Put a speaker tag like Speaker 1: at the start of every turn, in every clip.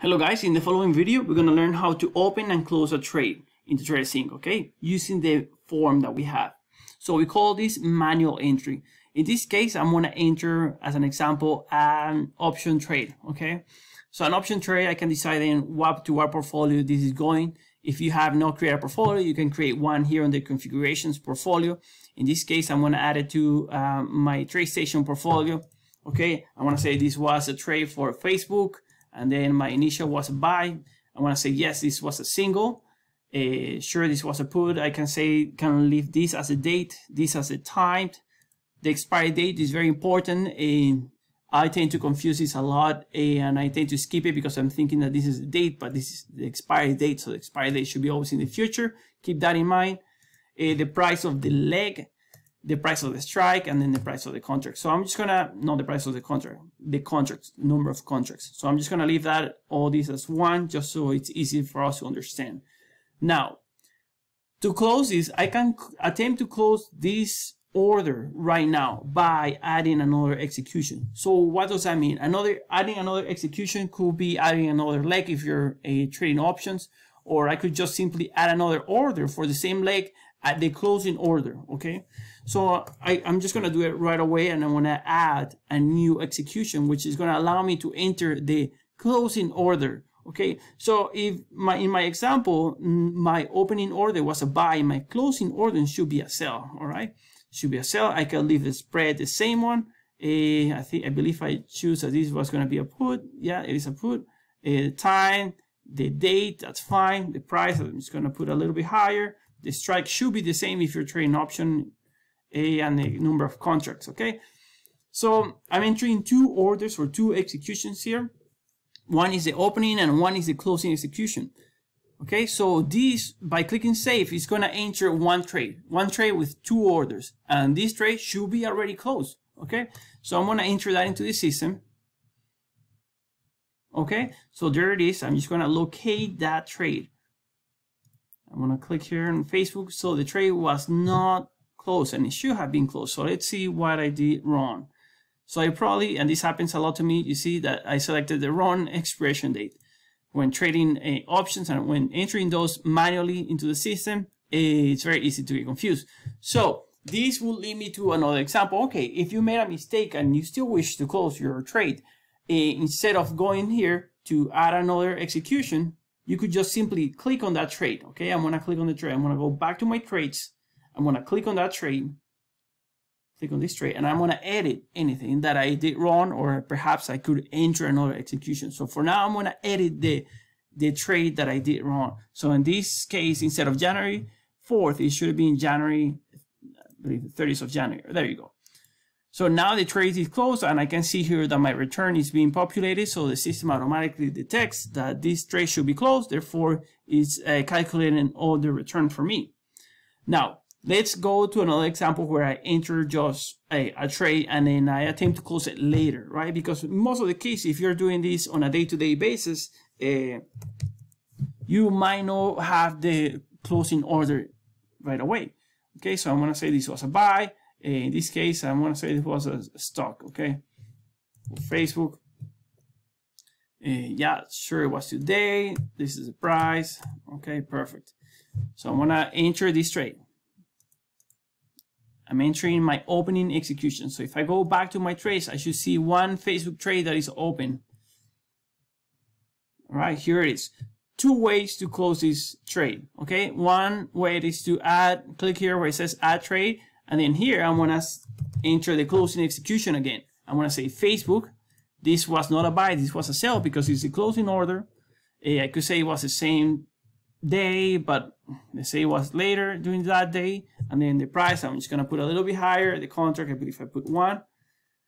Speaker 1: Hello guys, in the following video we're going to learn how to open and close a trade into TraderSync, okay, using the form that we have. So we call this manual entry. In this case, I'm going to enter as an example an option trade, okay. So an option trade, I can decide in what portfolio this is going. If you have not created a portfolio, you can create one here on the configurations portfolio. In this case, I'm going to add it to my TradeStation portfolio, okay. I want to say this was a trade for Facebook. And then my initial was a buy. I want to say, yes, this was a single. Sure, this was a put. I can say, can leave this as a date, this as a time. The expiry date is very important. I tend to confuse this a lot and I tend to skip it because I'm thinking that this is the date, but this is the expiry date. So the expiry date should be always in the future. Keep that in mind. The price of the leg, the price of the strike, and then the price of the contract. So I'm just gonna, not the price of the contracts, number of contracts. So I'm just gonna leave that, all these as one, just so it's easy for us to understand. Now, to close this, I can attempt to close this order right now by adding another execution. So what does that mean? Adding another execution could be adding another leg if you're trading options, or I could just simply add another order for the same leg at the closing order, okay? So I'm just gonna do it right away, and I'm gonna add a new execution, which is gonna allow me to enter the closing order, okay? So if in my example, my opening order was a buy, my closing order should be a sell, all right? Should be a sell. I can leave the spread the same one. I believe I choose that this was gonna be a put. Yeah, it is a put. Time, the date, that's fine. The price, I'm just gonna put a little bit higher. The strike should be the same if you're trading option A, and the number of contracts, okay? So I'm entering two orders or two executions here. One is the opening and one is the closing execution. Okay, so this, by clicking save, is gonna enter one trade with two orders, and this trade should be already closed, okay? So I'm gonna enter that into the system. Okay, so there it is. I'm just gonna locate that trade. I'm going to click here on Facebook. So the trade was not closed and it should have been closed. So let's see what I did wrong. So I probably, and this happens a lot to me, you see that I selected the wrong expiration date. When trading options and when entering those manually into the system, it's very easy to get confused. So this will lead me to another example. Okay, if you made a mistake and you still wish to close your trade, instead of going here to add another execution, you could just simply click on that trade, okay? I'm gonna click on the trade. I'm gonna go back to my trades. I'm gonna click on that trade, click on this trade, and I'm gonna edit anything that I did wrong, or perhaps I could enter another execution. So for now, I'm gonna edit the trade that I did wrong. So in this case, instead of January 4th, it should have been January, I believe the 30th of January. There you go. So now the trade is closed, and I can see here that my return is being populated. So the system automatically detects that this trade should be closed. Therefore, it's calculating all the return for me. Now, let's go to another example where I enter just a trade and then I attempt to close it later, right? Because most of the case, if you're doing this on a day-to-day basis, you might not have the closing order right away. Okay, so I'm going to say this was a buy. In this case, I'm going to say it was a stock, okay? Facebook. Yeah, sure, it was today. This is the price. Okay, perfect. So I'm going to enter this trade. I'm entering my opening execution. So if I go back to my trades, I should see one Facebook trade that is open. All right, here it is. Two ways to close this trade, okay? One way is to add, click here where it says add trade. And then here, I'm gonna enter the closing execution again. I'm gonna say Facebook. This was not a buy, this was a sell because it's the closing order. I could say it was the same day, but let's say it was later during that day. And then the price, I'm just gonna put a little bit higher. The contract, I believe I put 1.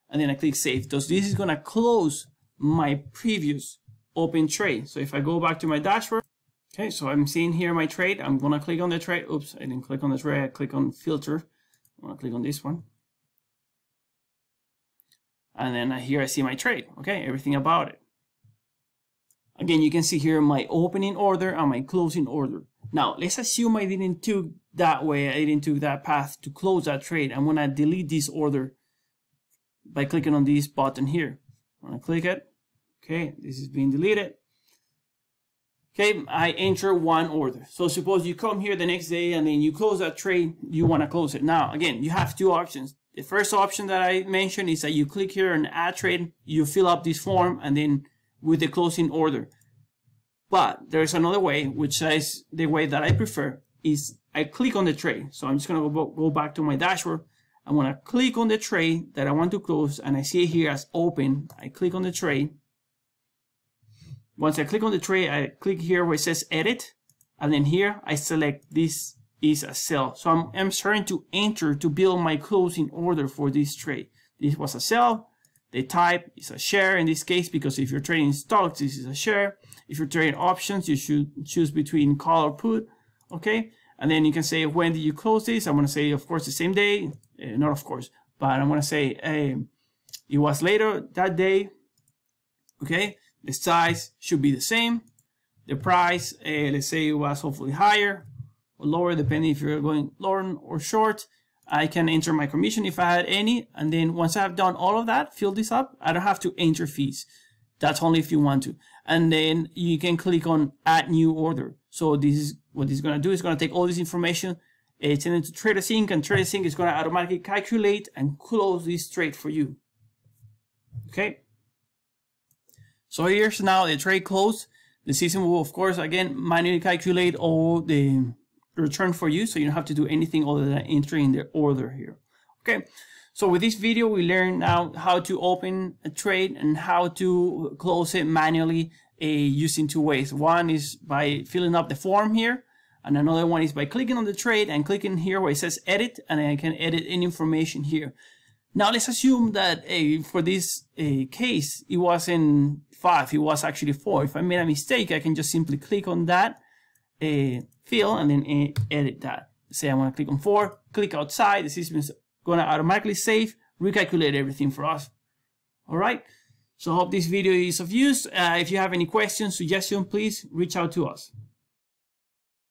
Speaker 1: And then I click save. So this is gonna close my previous open trade. So if I go back to my dashboard, okay, so I'm seeing here my trade. I'm gonna click on the trade. Oops, I didn't click on the trade, I click on filter. I'm gonna click on this one. And then here I see my trade, okay, everything about it. Again, you can see here my opening order and my closing order. Now, let's assume I didn't took that way, I didn't took that path to close that trade. I'm gonna delete this order by clicking on this button here. I'm gonna click it. Okay, this is being deleted. Okay, I enter one order. So suppose you come here the next day and then you close that trade, you want to close it. Now, again, you have two options. The first option that I mentioned is that you click here and add trade, you fill up this form, and then with the closing order. But there's another way, which is the way that I prefer, is I click on the trade. So I'm just going to go back to my dashboard. I'm going to click on the trade that I want to close, and I see it here as open. I click on the trade. Once I click on the trade, I click here where it says edit, and then here I select this is a sell. So I'm starting to enter to build my closing order for this trade. This was a sell. The type is a share in this case, because if you're trading stocks, this is a share. If you're trading options, you should choose between call or put. Okay, and then you can say, when did you close this? I'm going to say, of course, the same day. Not of course, but I'm going to say it was later that day. Okay, the size should be the same. The price, let's say it was hopefully higher or lower, depending if you're going long or short. I can enter my commission if I had any, and then once I've done all of that, fill this up, I don't have to enter fees. That's only if you want to. And then you can click on add new order. So this is what this is going to do. It's going to take all this information, send it to TraderSync, and TraderSync is going to automatically calculate and close this trade for you. Okay. So here's now the trade closed. The system will, of course, again, manually calculate all the return for you, so you don't have to do anything other than entering the order here. Okay, so with this video we learned now how to open a trade and how to close it manually using two ways. One is by filling up the form here, and another one is by clicking on the trade and clicking here where it says edit, and I can edit any information here. Now let's assume that for this case it wasn't 5, it was actually 4. If I made a mistake, I can just simply click on that fill and then edit that. Say I want to click on 4, click outside, the system is going to automatically save, recalculate everything for us. All right, so I hope this video is of use. If you have any questions, suggestions, please reach out to us.